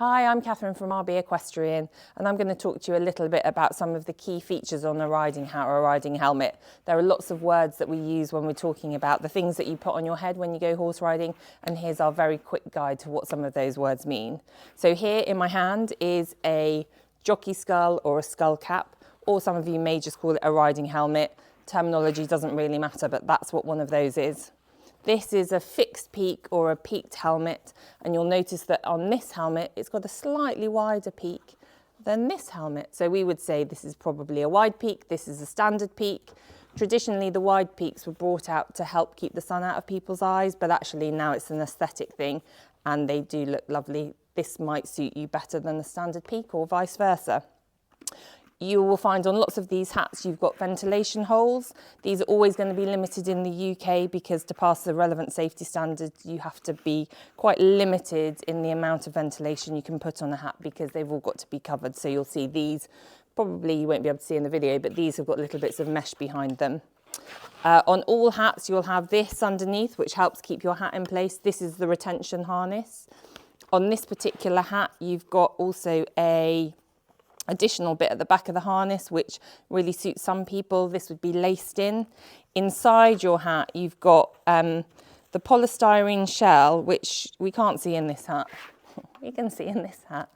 Hi, I'm Catherine from RB Equestrian, and I'm going to talk to you a little bit about some of the key features on a riding hat or a riding helmet. There are lots of words that we use when we're talking about the things that you put on your head when you go horse riding, and here's our very quick guide to what some of those words mean. So here in my hand is a jockey skull or a skull cap, or some of you may just call it a riding helmet. Terminology doesn't really matter, but that's what one of those is. This is a fixed peak or a peaked helmet, and you'll notice that on this helmet it's got a slightly wider peak than this helmet. So we would say this is probably a wide peak, this is a standard peak. Traditionally the wide peaks were brought out to help keep the sun out of people's eyes, but actually now it's an aesthetic thing and they do look lovely. This might suit you better than the standard peak or vice versa. You will find on lots of these hats you've got ventilation holes. These are always going to be limited in the UK because to pass the relevant safety standards you have to be quite limited in the amount of ventilation you can put on a hat because they've all got to be covered. So you'll see these, probably you won't be able to see in the video, but these have got little bits of mesh behind them. On all hats you'll have this underneath which helps keep your hat in place. This is the retention harness. On this particular hat you've got also a additional bit at the back of the harness which really suits some people. This would be laced in. Inside your hat you've got the polystyrene shell, which we can't see in this hat. We can see in this hat.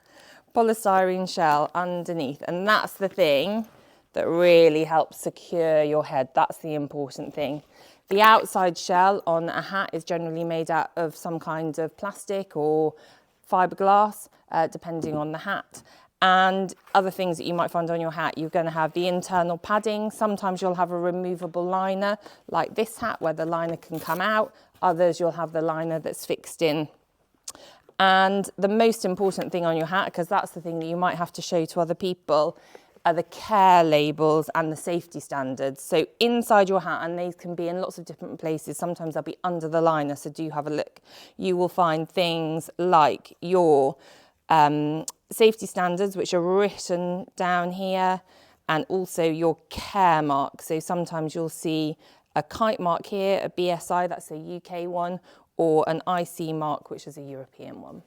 Polystyrene shell underneath, and that's the thing that really helps secure your head. That's the important thing. The outside shell on a hat is generally made out of some kind of plastic or fiberglass, depending on the hat. And other things that you might find on your hat, you're going to have the internal padding. Sometimes you'll have a removable liner like this hat where the liner can come out. Others you'll have the liner that's fixed in. And the most important thing on your hat, because that's the thing that you might have to show to other people, are the care labels and the safety standards. So inside your hat, and these can be in lots of different places, sometimes they'll be under the liner, so do have a look. You will find things like your safety standards, which are written down here, and also your care mark. So sometimes you'll see a kite mark here, a BSI, that's a UK one, or an IC mark, which is a European one.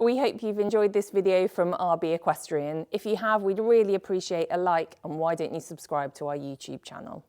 We hope you've enjoyed this video from RB Equestrian. If you have, we'd really appreciate a like, and why don't you subscribe to our YouTube channel?